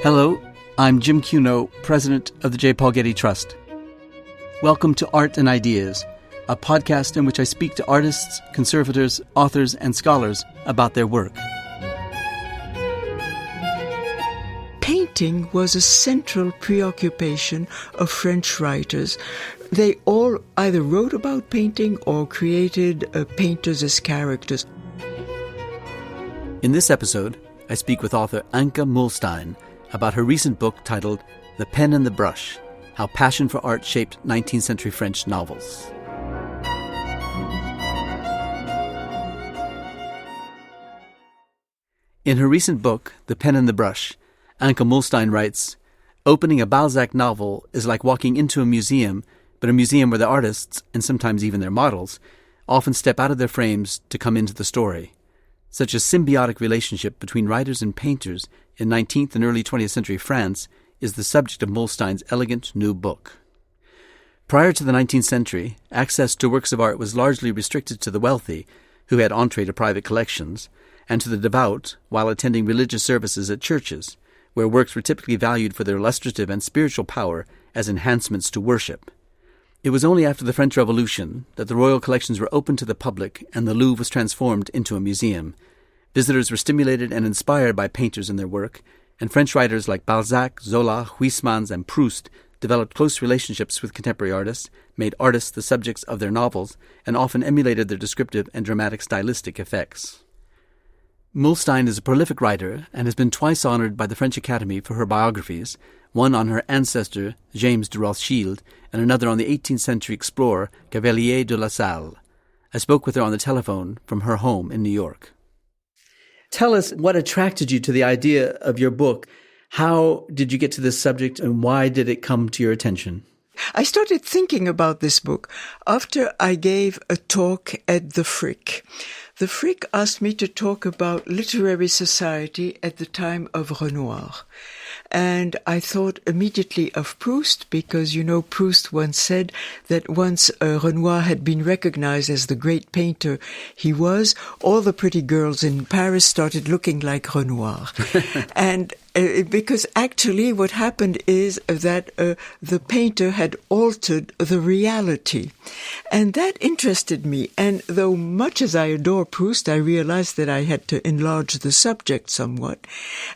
Hello, I'm Jim Cuno, president of the J. Paul Getty Trust. Welcome to Art and Ideas, a podcast in which I speak to artists, conservators, authors, and scholars about their work. Painting was a central preoccupation of French writers. They all either wrote about painting or created painters as characters. In this episode, I speak with author Anka Muhlstein about her recent book titled The Pen and the Brush, How Passion for Art Shaped 19th-Century French Novels. In her recent book, The Pen and the Brush, Anka Muhlstein writes, "Opening a Balzac novel is like walking into a museum, but a museum where the artists, and sometimes even their models, often step out of their frames to come into the story. Such a symbiotic relationship between writers and painters in 19th and early 20th century France is the subject of Muhlstein's elegant new book." Prior to the 19th century, access to works of art was largely restricted to the wealthy, who had entree to private collections, and to the devout while attending religious services at churches, where works were typically valued for their illustrative and spiritual power as enhancements to worship. It was only after the French Revolution that the royal collections were opened to the public and the Louvre was transformed into a museum. Visitors were stimulated and inspired by painters in their work, and French writers like Balzac, Zola, Huysmans, and Proust developed close relationships with contemporary artists, made artists the subjects of their novels, and often emulated their descriptive and dramatic stylistic effects. Muhlstein is a prolific writer and has been twice honored by the French Academy for her biographies, one on her ancestor, James de Rothschild, and another on the 18th century explorer, Cavelier de la Salle. I spoke with her on the telephone from her home in New York. Tell us what attracted you to the idea of your book. How did you get to this subject, and why did it come to your attention? I started thinking about this book after I gave a talk at the Frick. The Frick asked me to talk about literary society at the time of Renoir. And I thought immediately of Proust because, Proust once said that once Renoir had been recognized as the great painter he was, all the pretty girls in Paris started looking like Renoir. And because actually what happened is that the painter had altered the reality. And that interested me. And though much as I adore Proust, I realized that I had to enlarge the subject somewhat.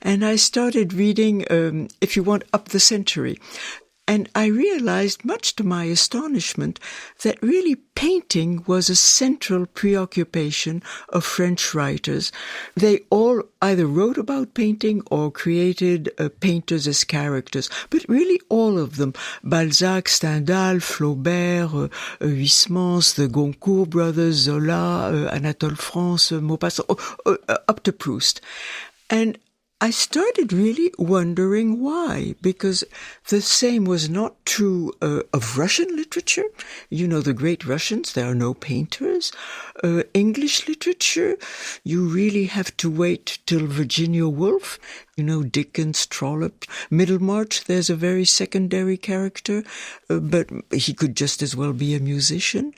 And I started reading, if you want, Up the Century. And I realized, much to my astonishment, that really painting was a central preoccupation of French writers. They all either wrote about painting or created painters as characters, but really all of them. Balzac, Stendhal, Flaubert, Huysmans, the Goncourt brothers, Zola, Anatole France, Maupassant, up to Proust. And I started really wondering why, because the same was not true of Russian literature. The great Russians, there are no painters. English literature, you really have to wait till Virginia Woolf. Dickens, Trollope, Middlemarch, there's a very secondary character, but he could just as well be a musician.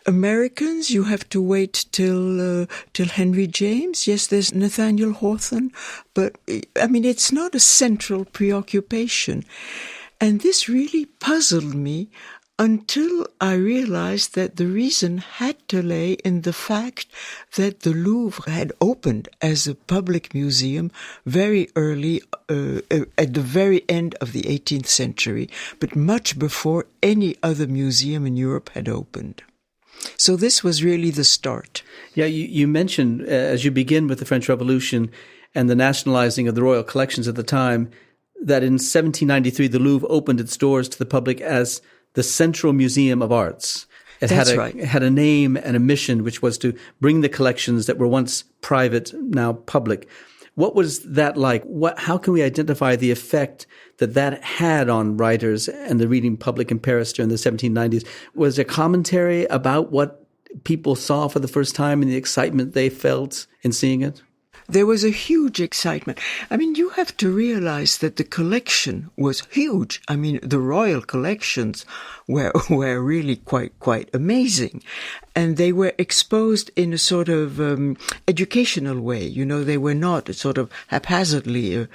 Americans, you have to wait till Henry James. Yes, there's Nathaniel Hawthorne, but it's not a central preoccupation. And this really puzzled me until I realized that the reason had to lay in the fact that the Louvre had opened as a public museum very early, at the very end of the 18th century, but much before any other museum in Europe had opened. So this was really the start. Yeah, you mentioned, as you begin with the French Revolution and the nationalizing of the royal collections at the time, that in 1793 the Louvre opened its doors to the public as the Central Museum of Arts. It had a name and a mission, which was to bring the collections that were once private, now public. What was that like? How can we identify the effect that had on writers and the reading public in Paris during the 1790s? Was there commentary about what people saw for the first time and the excitement they felt in seeing it? There was a huge excitement. I mean, you have to realize that the collection was huge. I mean, the royal collections were really quite amazing. And they were exposed in a sort of educational way. You know, they were not sort of haphazardly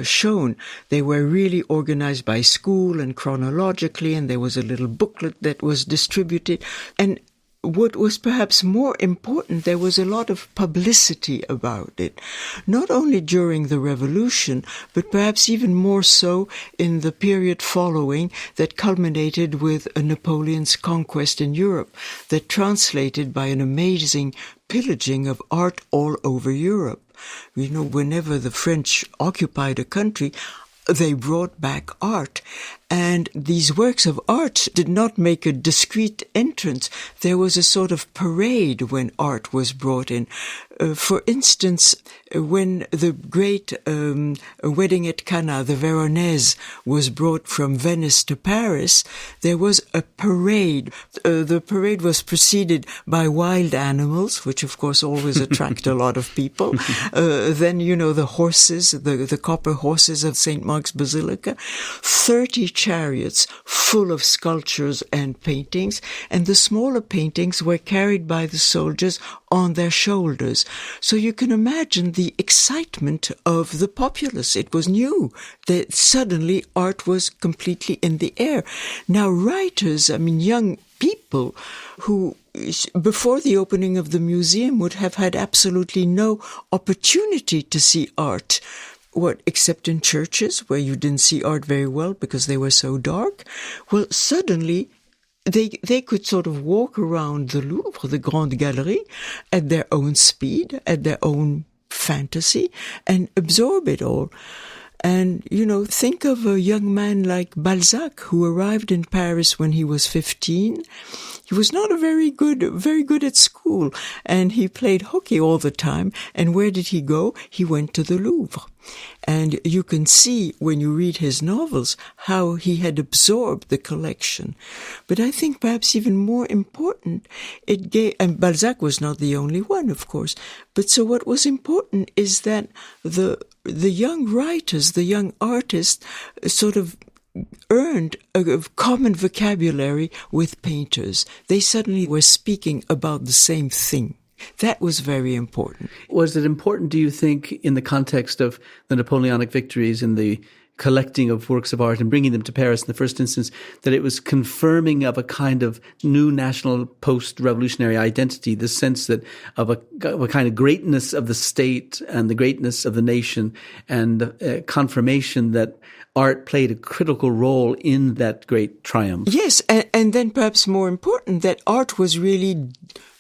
shown. They were really organized by school and chronologically, and there was a little booklet that was distributed. And what was perhaps more important, there was a lot of publicity about it, not only during the Revolution, but perhaps even more so in the period following that culminated with Napoleon's conquest in Europe, that translated by an amazing pillaging of art all over Europe. You know, whenever the French occupied a country, they brought back art. And these works of art did not make a discreet entrance. There was a sort of parade when art was brought in. For instance, when the great wedding at Cana, the Veronese, was brought from Venice to Paris, there was a parade. The parade was preceded by wild animals, which of course always attract a lot of people. Then, you know, the horses, the copper horses of St. Mark's Basilica, 30 chariots full of sculptures and paintings, and the smaller paintings were carried by the soldiers on their shoulders. So you can imagine the excitement of the populace. It was new that suddenly art was completely in the air. Now writers, I mean young people who before the opening of the museum would have had absolutely no opportunity to see art. Except in churches where you didn't see art very well because they were so dark. Well, suddenly they could sort of walk around the Louvre, the Grande Galerie, at their own speed, at their own fantasy, and absorb it all. And, you know, think of a young man like Balzac, who arrived in Paris when he was 15. He was not very good at school, and he played hockey all the time. And where did he go? He went to the Louvre. And you can see when you read his novels how he had absorbed the collection. But I think perhaps even more important, and Balzac was not the only one, of course. But so what was important is that the young writers, the young artists sort of earned a common vocabulary with painters. They suddenly were speaking about the same thing. That was very important. Was it important, do you think, in the context of the Napoleonic victories and the collecting of works of art and bringing them to Paris in the first instance, that it was confirming of a kind of new national post-revolutionary identity, the sense that of a kind of greatness of the state and the greatness of the nation, and confirmation that art played a critical role in that great triumph? Yes, and then perhaps more important, that art was really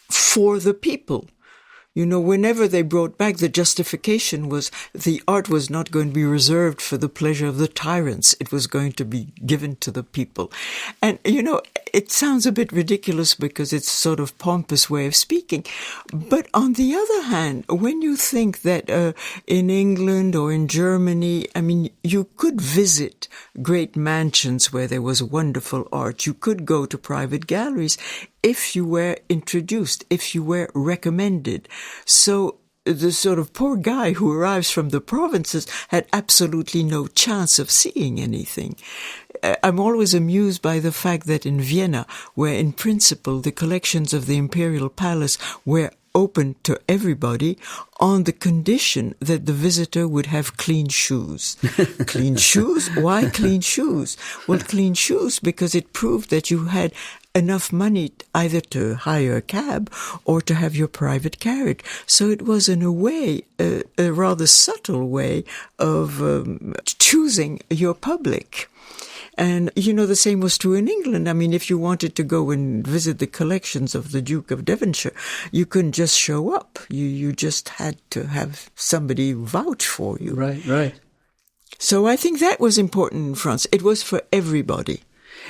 for the people. You know, whenever they brought back, the justification was the art was not going to be reserved for the pleasure of the tyrants. It was going to be given to the people. And, you know, it sounds a bit ridiculous because it's sort of pompous way of speaking. But on the other hand, when you think that in England or in Germany, I mean, you could visit great mansions where there was wonderful art. You could go to private galleries if you were introduced, if you were recommended. So the sort of poor guy who arrives from the provinces had absolutely no chance of seeing anything. I'm always amused by the fact that in Vienna, where in principle the collections of the Imperial Palace were open to everybody on the condition that the visitor would have clean shoes. Clean shoes? Why clean shoes? Well, clean shoes because it proved that you had enough money either to hire a cab or to have your private carriage. So it was in a way, a rather subtle way of choosing your public. And, you know, the same was true in England. I mean, if you wanted to go and visit the collections of the Duke of Devonshire, you couldn't just show up. You just had to have somebody vouch for you. Right. So I think that was important in France. It was for everybody.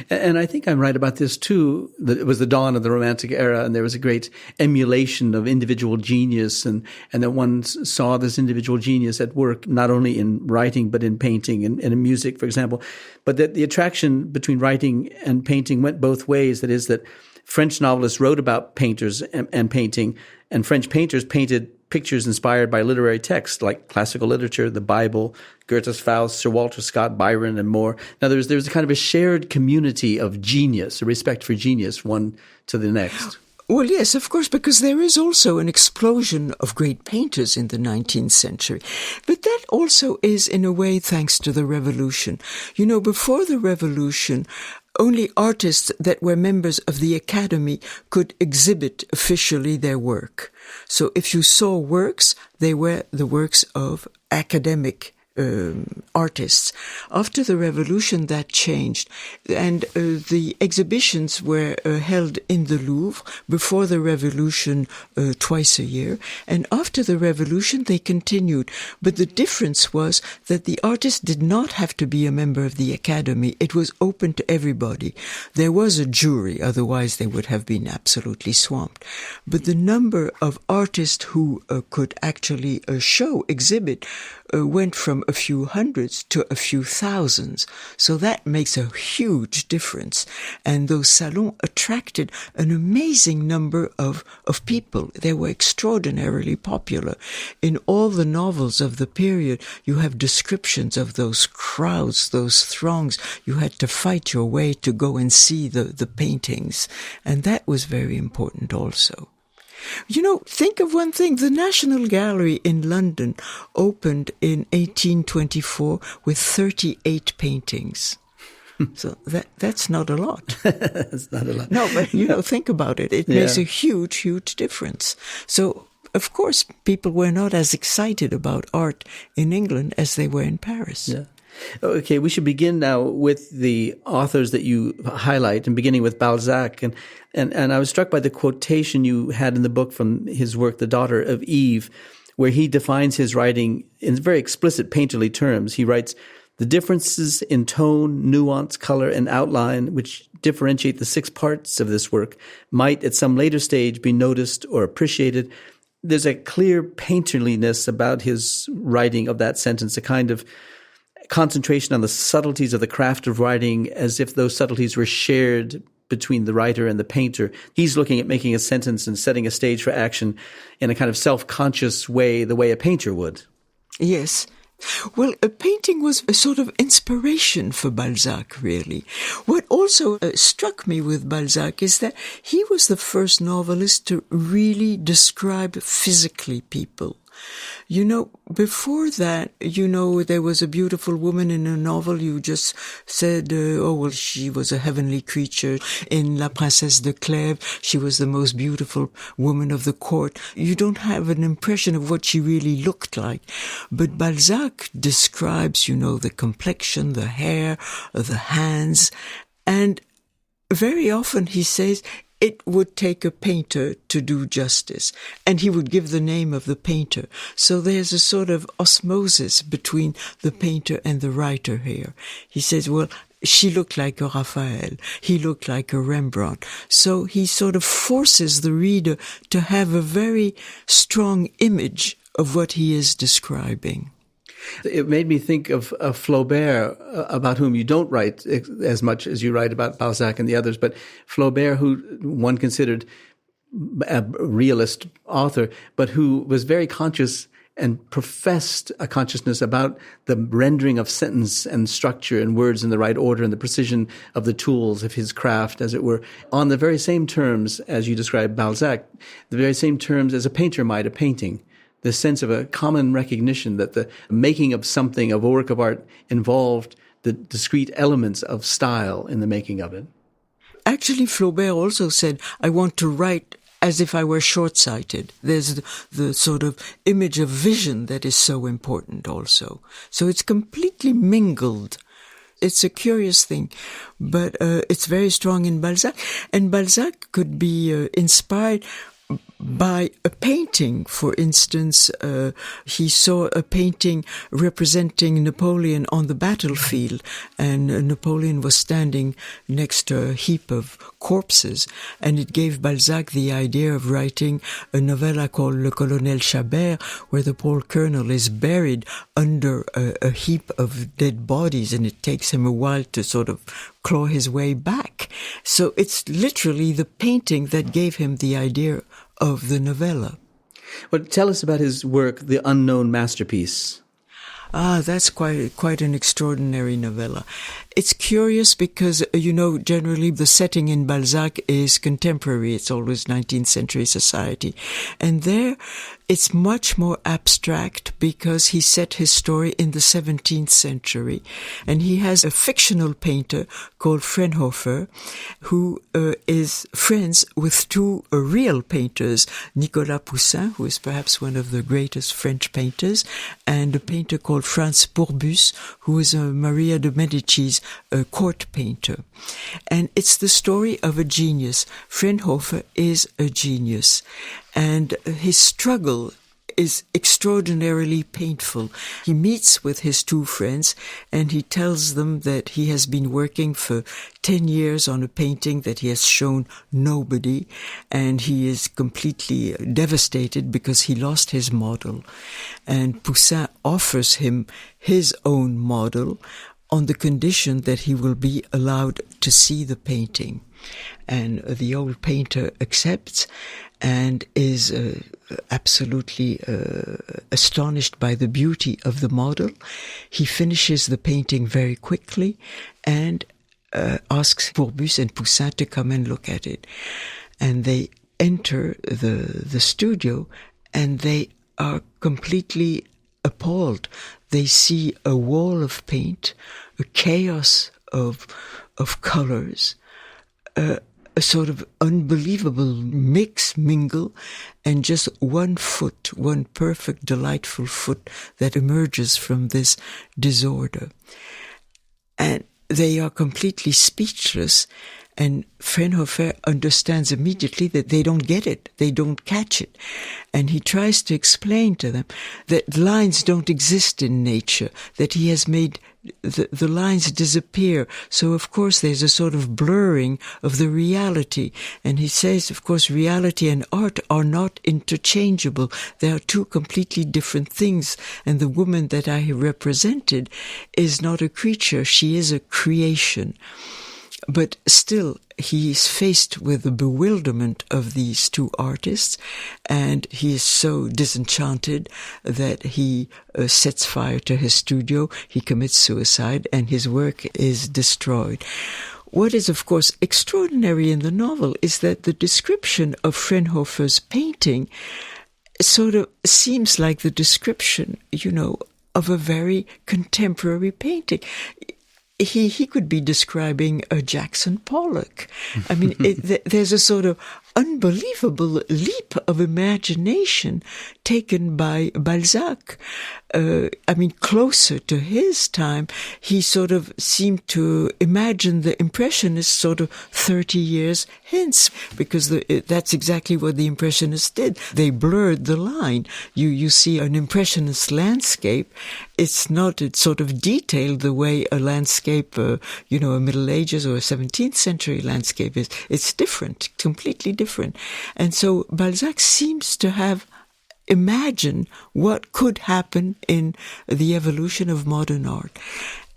And I think I'm right about this too, that it was the dawn of the Romantic era and there was a great emulation of individual genius and that one saw this individual genius at work, not only in writing, but in painting and in music, for example. But that the attraction between writing and painting went both ways. That is that French novelists wrote about painters and painting, and French painters painted pictures inspired by literary texts like classical literature, the Bible, Goethe's Faust, Sir Walter Scott, Byron, and more. Now, there's a kind of a shared community of genius, a respect for genius, one to the next. Well, yes, of course, because there is also an explosion of great painters in the 19th century. But that also is, in a way, thanks to the revolution. You know, before the revolution, only artists that were members of the Academy could exhibit officially their work. So if you saw works, they were the works of academic artists. After the revolution, that changed, and the exhibitions were held in the Louvre before the revolution twice a year, and after the revolution they continued. But the difference was that the artist did not have to be a member of the Academy. It was open to everybody. There was a jury, otherwise they would have been absolutely swamped. But the number of artists who could actually exhibit went from a few hundreds to a few thousands. So that makes a huge difference. And those salons attracted an amazing number of people. They were extraordinarily popular. In all the novels of the period, you have descriptions of those crowds, those throngs. You had to fight your way to go and see the paintings. And that was very important also. You know, think of one thing. The National Gallery in London opened in 1824 with 38 paintings. So that's not a lot. That's not a lot. No, but, think about it. It makes a huge, huge difference. So, of course, people were not as excited about art in England as they were in Paris. Yeah. Okay, we should begin now with the authors that you highlight, and beginning with Balzac. And I was struck by the quotation you had in the book from his work, The Daughter of Eve, where he defines his writing in very explicit painterly terms. He writes, "The differences in tone, nuance, color, and outline which differentiate the 6 parts of this work might at some later stage be noticed or appreciated." There's a clear painterliness about his writing of that sentence, a kind of concentration on the subtleties of the craft of writing, as if those subtleties were shared between the writer and the painter. He's looking at making a sentence and setting a stage for action in a kind of self-conscious way, the way a painter would. Yes. Well, a painting was a sort of inspiration for Balzac, really. What also struck me with Balzac is that he was the first novelist to really describe physically people. You know, before that, there was a beautiful woman in a novel. You just said, she was a heavenly creature. In La Princesse de Clèves, she was the most beautiful woman of the court. You don't have an impression of what she really looked like. But Balzac describes, the complexion, the hair, the hands, and very often he says, it would take a painter to do justice, and he would give the name of the painter. So there's a sort of osmosis between the painter and the writer here. He says, well, she looked like a Raphael, he looked like a Rembrandt. So he sort of forces the reader to have a very strong image of what he is describing. It made me think of Flaubert, about whom you don't write as much as you write about Balzac and the others, but Flaubert, who one considered a realist author, but who was very conscious and professed a consciousness about the rendering of sentence and structure and words in the right order and the precision of the tools of his craft, as it were, on the very same terms as you described Balzac, the very same terms as a painter might a painting. The sense of a common recognition that the making of something, of a work of art, involved the discrete elements of style in the making of it. Actually, Flaubert also said, I want to write as if I were short-sighted. There's the sort of image of vision that is so important also. So it's completely mingled. It's a curious thing, but it's very strong in Balzac. And Balzac could be inspired by a painting. For instance, he saw a painting representing Napoleon on the battlefield, and Napoleon was standing next to a heap of corpses, and it gave Balzac the idea of writing a novella called Le Colonel Chabert, where the poor colonel is buried under a heap of dead bodies, and it takes him a while to sort of claw his way back. So it's literally the painting that gave him the idea of the novella. But tell us about his work, The Unknown Masterpiece. That's quite an extraordinary novella. It's curious because, generally the setting in Balzac is contemporary. It's always 19th century society. And there, it's much more abstract because he set his story in the 17th century. And he has a fictional painter called Fraunhofer, who is friends with two real painters, Nicolas Poussin, who is perhaps one of the greatest French painters, and a painter called Franz Pourbus, who is a Maria de Medici's court painter. And it's the story of a genius. Fraunhofer is a genius, and his struggle is extraordinarily painful. He meets with his two friends and he tells them that he has been working for 10 years on a painting that he has shown nobody, and he is completely devastated because he lost his model. And Poussin offers him his own model on the condition that he will be allowed to see the painting. And the old painter accepts and is absolutely astonished by the beauty of the model. He finishes the painting very quickly and asks Pourbus and Poussin to come and look at it. And they enter the studio and they are completely appalled. They see a wall of paint, a chaos of colors, a sort of unbelievable mingle, and just one perfect, delightful foot that emerges from this disorder. And they are completely speechless, and Fraunhofer understands immediately that they don't get it, they don't catch it. And he tries to explain to them that lines don't exist in nature, that he has made the lines disappear. So, of course, there's a sort of blurring of the reality. And he says, of course, reality and art are not interchangeable. They are two completely different things. And the woman that I represented is not a creature. She is a creation. But still, he is faced with the bewilderment of these two artists, and he is so disenchanted that he sets fire to his studio, he commits suicide, and his work is destroyed. What is, of course, extraordinary in the novel is that the description of Fraunhofer's painting sort of seems like the description, of a very contemporary painting. He could be describing a Jackson Pollock. I mean, there's a sort of unbelievable leap of imagination taken by Balzac. Closer to his time, he sort of seemed to imagine the Impressionists sort of 30 years hence, because that's exactly what the Impressionists did. They blurred the line. You see an Impressionist landscape, it's not sort of detailed the way a landscape, a Middle Ages or a 17th century landscape is. It's different, completely different. And so Balzac seems to have imagined what could happen in the evolution of modern art.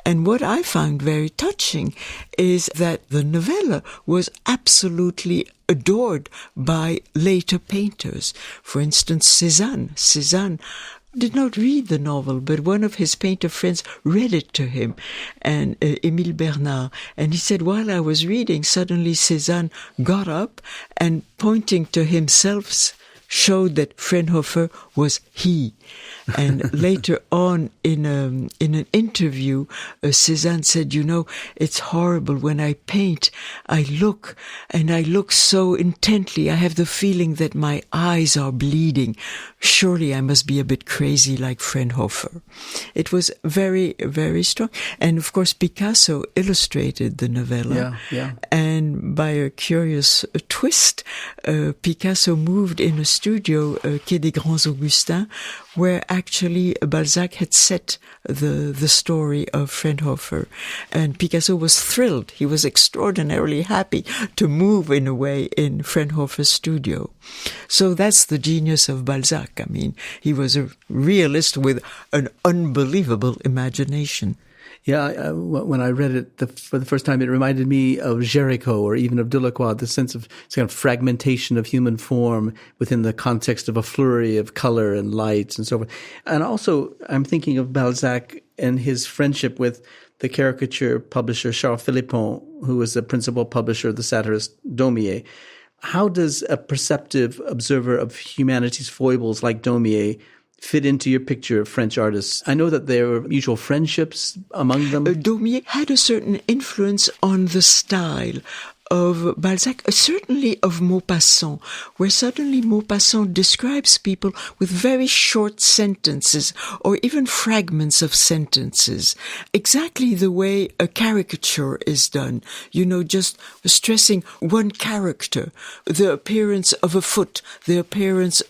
And what I found very touching is that the novella was absolutely adored by later painters. For instance, Cézanne. Cézanne did not read the novel, but one of his painter friends read it to him, and Émile Bernard. And he said, while I was reading, suddenly Cézanne got up and, pointing to himself, showed that Fraunhofer was he. And later on, in an interview, Cézanne said, it's horrible when I paint, I look so intently, I have the feeling that my eyes are bleeding. Surely I must be a bit crazy like Fraunhofer. It was very, very strong. And of course, Picasso illustrated the novella. Yeah. And by a curious twist, Picasso moved in a studio, Quai des Grands Augustins, where actually Balzac had set the story of Fraunhofer. And Picasso was thrilled. He was extraordinarily happy to move, in a way, in Fraunhofer's studio. So that's the genius of Balzac. I mean, he was a realist with an unbelievable imagination. Yeah, when I read it for the first time, it reminded me of Jericho or even of Delacroix, the sense of kind of fragmentation of human form within the context of a flurry of color and lights and so forth. And also, I'm thinking of Balzac and his friendship with the caricature publisher Charles Philippon, who was the principal publisher of the satirist Daumier. How does a perceptive observer of humanity's foibles like Daumier fit into your picture of French artists? I know that there were mutual friendships among them. Daumier had a certain influence on the style of Balzac, certainly of Maupassant, where suddenly Maupassant describes people with very short sentences or even fragments of sentences, exactly the way a caricature is done, just stressing one character, the appearance of a foot, the appearance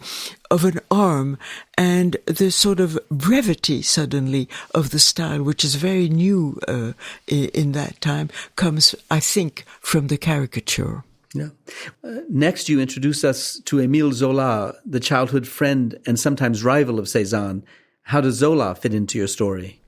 of an arm, and the sort of brevity suddenly of the style, which is very new in that time, comes, I think, from the caricature. Yeah. Next, you introduce us to Émile Zola, the childhood friend and sometimes rival of Cézanne. How does Zola fit into your story?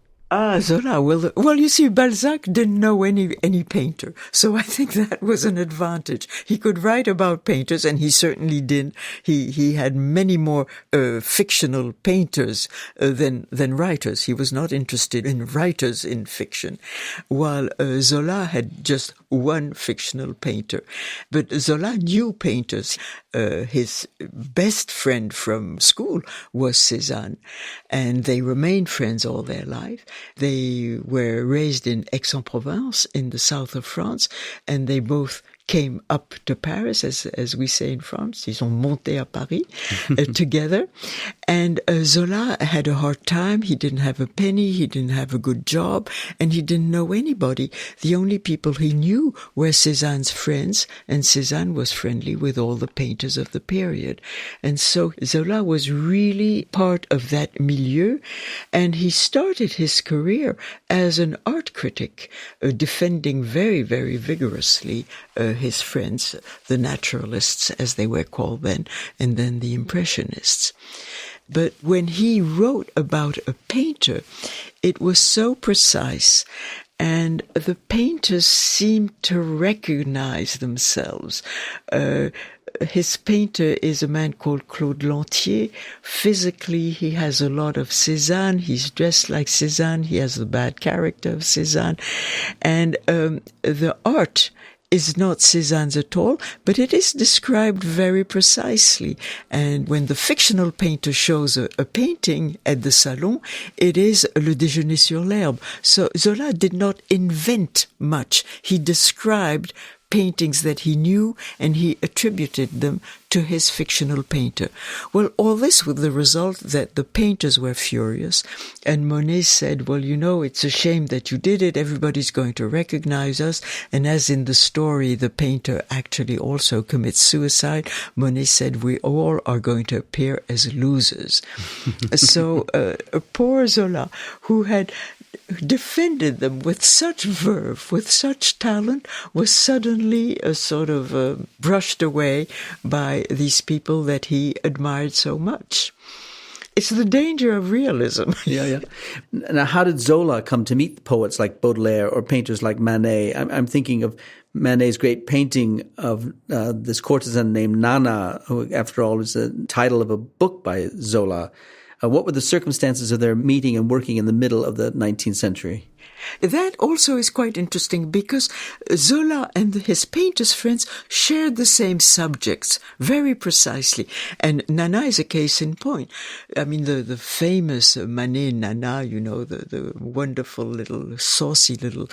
Zola. Well, you see, Balzac didn't know any painter, so I think that was an advantage. He could write about painters, and he certainly did. He had many more fictional painters than writers. He was not interested in writers in fiction, while Zola had just one fictional painter. But Zola knew painters. His best friend from school was Cézanne, and they remained friends all their life. They were raised in Aix-en-Provence in the south of France, and they both came up to Paris, as we say in France. Ils ont monté à Paris together. And Zola had a hard time. He didn't have a penny. He didn't have a good job. And he didn't know anybody. The only people he knew were Cézanne's friends. And Cézanne was friendly with all the painters of the period. And so Zola was really part of that milieu. And he started his career as an art critic, defending very, very vigorously his friends, the naturalists, as they were called then, and then the impressionists. But when he wrote about a painter, it was so precise, and the painters seemed to recognize themselves. His painter is a man called Claude Lantier. Physically, he has a lot of Cézanne. He's dressed like Cézanne. He has the bad character of Cézanne. And the art is not Cézanne's at all, but it is described very precisely. And when the fictional painter shows a painting at the Salon, it is Le Déjeuner sur l'herbe. So Zola did not invent much. He described paintings that he knew, and he attributed them to his fictional painter. Well, all this with the result that the painters were furious, and Monet said, well, it's a shame that you did it, everybody's going to recognize us, and as in the story, the painter actually also commits suicide, Monet said, we all are going to appear as losers. So, poor Zola, who had defended them with such verve, with such talent, was suddenly sort of brushed away by these people that he admired so much. It's the danger of realism. Yeah. Now, how did Zola come to meet poets like Baudelaire or painters like Manet? I'm thinking of Manet's great painting of this courtesan named Nana, who, after all, is the title of a book by Zola. What were the circumstances of their meeting and working in the middle of the 19th century? That also is quite interesting because Zola and his painters' friends shared the same subjects very precisely. And Nana is a case in point. I mean, the famous Manet Nana, the wonderful little, saucy little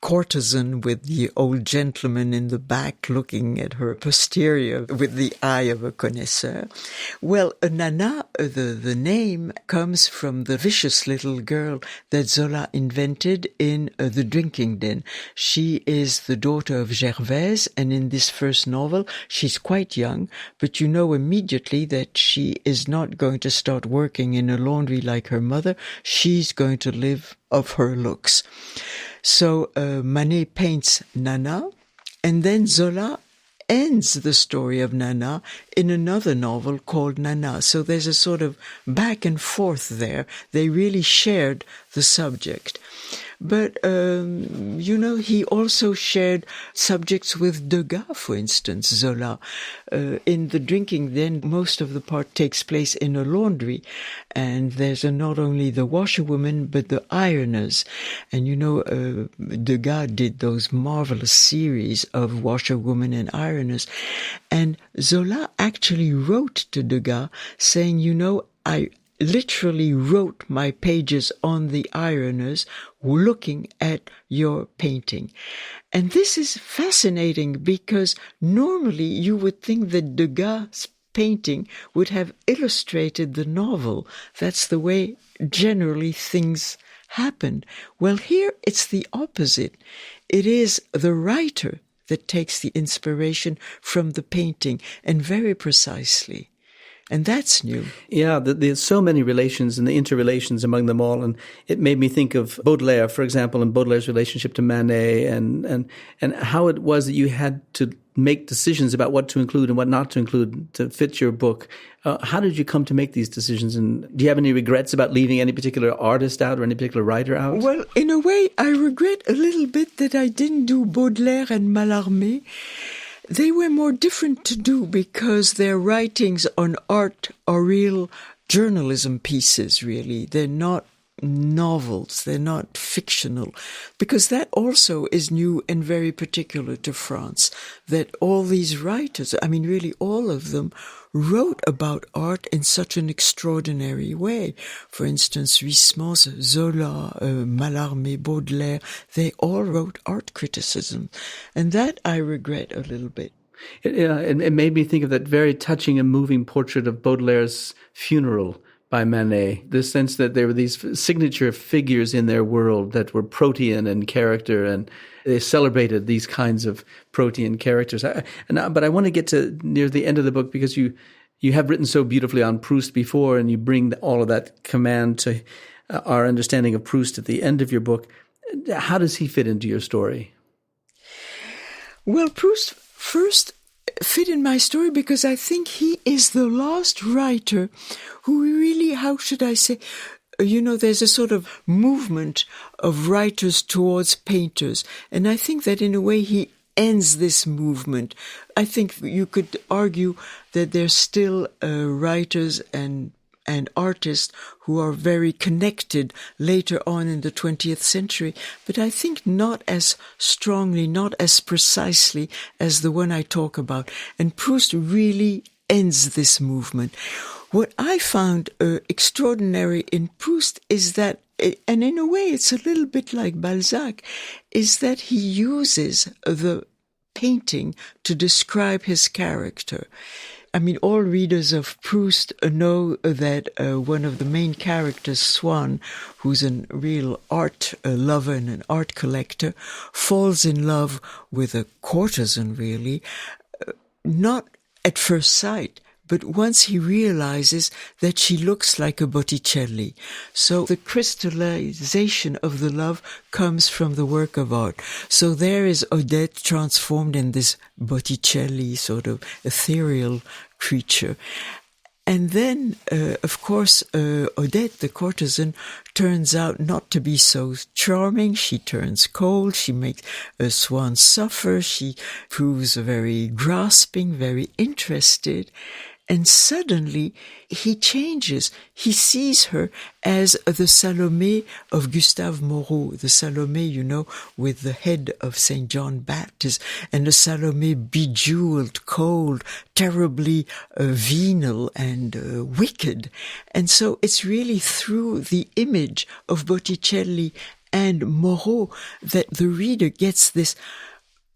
courtesan with the old gentleman in the back looking at her posterior with the eye of a connoisseur. Well, Nana, the name comes from the vicious little girl that Zola invented in The Drinking Den. She is the daughter of Gervaise, and in this first novel, she's quite young, but you know immediately that she is not going to start working in a laundry like her mother. She's going to live of her looks. So Manet paints Nana, and then Zola ends the story of Nana in another novel called Nana. So there's a sort of back and forth there. They really shared the subject. But, he also shared subjects with Degas, for instance, Zola. In The Drinking Den, most of the part takes place in a laundry. And there's not only the washerwoman, but the ironers. And, Degas did those marvelous series of washerwomen and ironers. And Zola actually wrote to Degas saying, I literally wrote my pages on the ironers looking at your painting. And this is fascinating because normally you would think that Degas' painting would have illustrated the novel. That's the way generally things happen. Well, here it's the opposite. It is the writer that takes the inspiration from the painting, and very precisely. And that's new. Yeah, there's so many relations and the interrelations among them all. And it made me think of Baudelaire, for example, and Baudelaire's relationship to Manet and how it was that you had to make decisions about what to include and what not to include to fit your book. How did you come to make these decisions? And do you have any regrets about leaving any particular artist out or any particular writer out? Well, in a way, I regret a little bit that I didn't do Baudelaire and Mallarmé. They were more different to do because their writings on art are real journalism pieces, really. They're not novels, they're not fictional, because that also is new and very particular to France, that all these writers, really all of them, wrote about art in such an extraordinary way. For instance, Huysmans, Zola, Mallarmé, Baudelaire, they all wrote art criticism. And that I regret a little bit. It made me think of that very touching and moving portrait of Baudelaire's funeral by Manet, the sense that there were these signature figures in their world that were protean in character, and they celebrated these kinds of protean characters. But I want to get to near the end of the book because you have written so beautifully on Proust before, and you bring all of that command to our understanding of Proust at the end of your book. How does he fit into your story? Well, Proust first fit in my story because I think he is the last writer who really, how should I say, there's a sort of movement of writers towards painters. And I think that in a way he ends this movement. I think you could argue that there's still writers and artists who are very connected later on in the 20th century, but I think not as strongly, not as precisely as the one I talk about. And Proust really ends this movement. What I found extraordinary in Proust is that, and in a way it's a little bit like Balzac, is that he uses the painting to describe his character. All readers of Proust know that one of the main characters, Swann, who's a real art lover and an art collector, falls in love with a courtesan, really, not at first sight, but once he realizes that she looks like a Botticelli. So the crystallization of the love comes from the work of art. So there is Odette transformed in this Botticelli sort of ethereal creature. And then, of course, Odette, the courtesan, turns out not to be so charming. She turns cold. She makes Swann suffer. She proves very grasping, very interested. And suddenly he changes. He sees her as the Salome of Gustave Moreau, the Salome, with the head of St. John Baptist, and the Salome bejeweled, cold, terribly venal and wicked. And so it's really through the image of Botticelli and Moreau that the reader gets this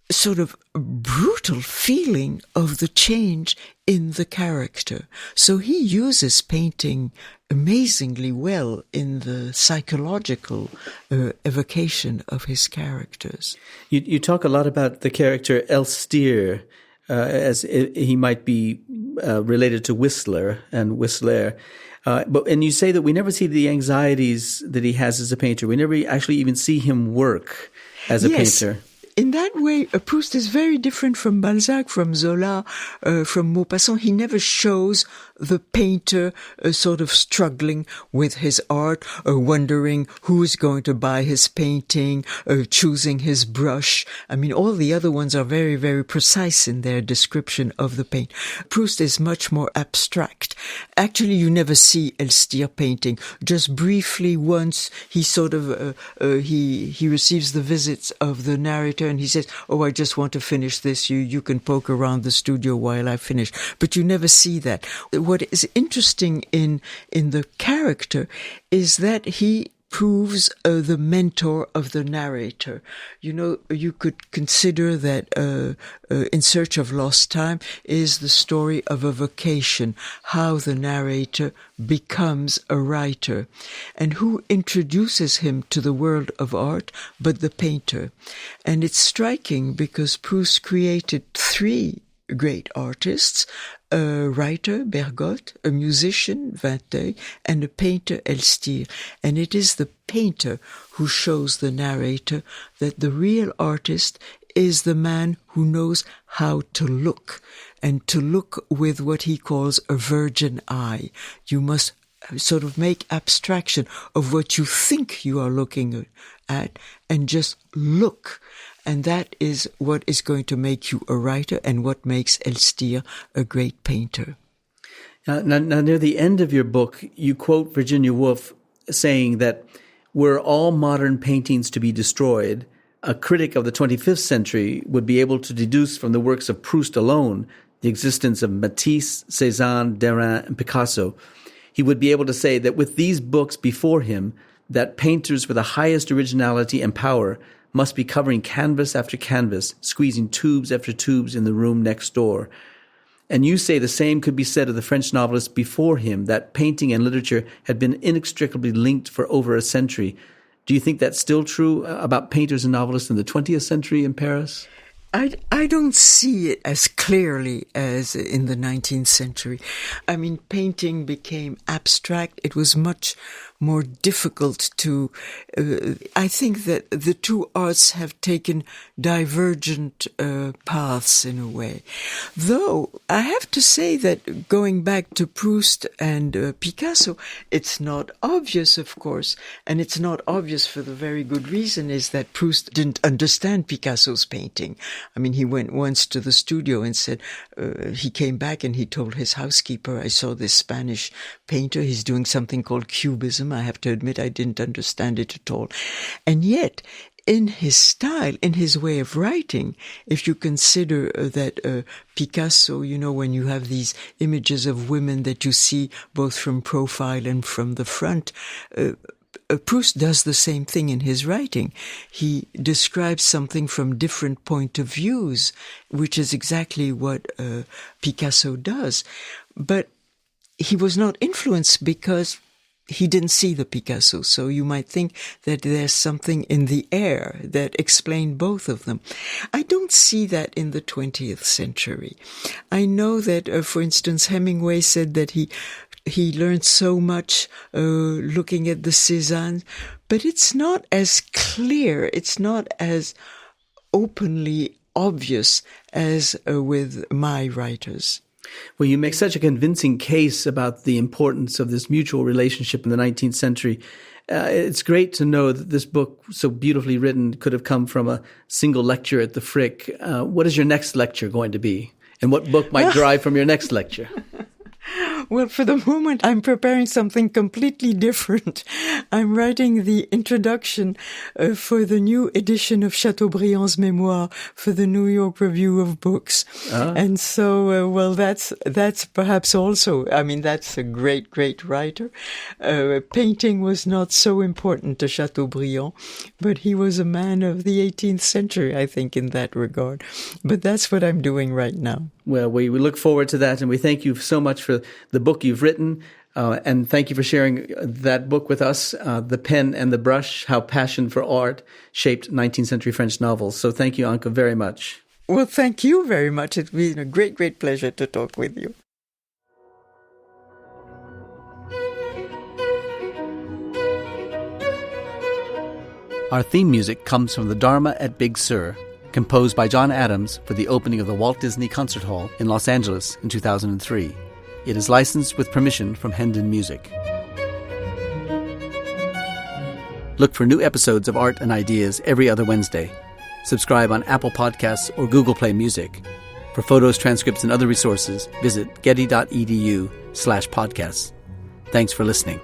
sort of brutal feeling of the change in the character. So he uses painting amazingly well in the psychological evocation of his characters. You talk a lot about the character Elstir, as he might be related to Whistler and Whistler. And you say that we never see the anxieties that he has as a painter. We never actually even see him work as a painter. In that way, Proust is very different from Balzac, from Zola, from Maupassant. He never shows the painter sort of struggling with his art, wondering who's going to buy his painting, choosing his brush. I mean, all the other ones are very, very precise in their description of the paint. Proust is much more abstract. Actually, you never see Elstir painting. Just briefly once, he sort of, he receives the visits of the narrator and he says, "Oh, I just want to finish this. You can poke around the studio while I finish." But you never see that. What is interesting in the character is that he proves the mentor of the narrator. You know, you could consider that In Search of Lost Time is the story of a vocation, how the narrator becomes a writer, and who introduces him to the world of art but the painter. And it's striking because Proust created three great artists: a writer, Bergotte, a musician, Vinteuil, and a painter, Elstir. And it is the painter who shows the narrator that the real artist is the man who knows how to look, and to look with what he calls a virgin eye. You must sort of make abstraction of what you think you are looking at and just look. And that is what is going to make you a writer and what makes Elstir a great painter. Now, near the end of your book, you quote Virginia Woolf saying that were all modern paintings to be destroyed, a critic of the 25th century would be able to deduce from the works of Proust alone the existence of Matisse, Cézanne, Derain, and Picasso. He would be able to say that with these books before him, that painters with the highest originality and power must be covering canvas after canvas, squeezing tubes after tubes in the room next door. And you say the same could be said of the French novelists before him, that painting and literature had been inextricably linked for over a century. Do you think that's still true about painters and novelists in the 20th century in Paris? I don't see it as clearly as in the 19th century. I mean, painting became abstract. It was much more difficult to... I think that the two arts have taken divergent paths in a way. Though, I have to say that going back to Proust and Picasso, it's not obvious, of course. And it's not obvious for the very good reason is that Proust didn't understand Picasso's painting. I mean, he went once to the studio and said, he came back and he told his housekeeper, "I saw this Spanish painter. He's doing something called Cubism." I have to admit I didn't understand it at all. And yet, in his style, in his way of writing, if you consider that Picasso, you know, when you have these images of women that you see both from profile and from the front, Proust does the same thing in his writing. He describes something from different point of views, which is exactly what Picasso does. But he was not influenced because he didn't see the Picasso. So you might think that there's something in the air that explained both of them. I don't see that in the 20th century. I know that, for instance, Hemingway said that he learned so much looking at the Cézanne, but it's not as clear, it's not as openly obvious as with my writers. Well, you make such a convincing case about the importance of this mutual relationship in the 19th century. It's great to know that this book, so beautifully written, could have come from a single lecture at the Frick. What is your next lecture going to be? And what book might derive from your next lecture? Well, for the moment, I'm preparing something completely different. I'm writing the introduction for the new edition of Chateaubriand's Mémoires for the New York Review of Books. And so, well, that's perhaps also, I mean, that's a great, great writer. Painting was not so important to Chateaubriand, but he was a man of the 18th century, I think, in that regard. But that's what I'm doing right now. Well, we look forward to that, and we thank you so much for the book you've written, and thank you for sharing that book with us, The Pen and the Brush, How Passion for Art Shaped 19th Century French Novels. So thank you, Anka, very much. Well, thank you very much. It's been a great, great pleasure to talk with you. Our theme music comes from the Dharma at Big Sur, composed by John Adams for the opening of the Walt Disney Concert Hall in Los Angeles in 2003. It is licensed with permission from Hendon Music. Look for new episodes of Art and Ideas every other Wednesday. Subscribe on Apple Podcasts or Google Play Music. For photos, transcripts, and other resources, visit getty.edu/podcasts. Thanks for listening.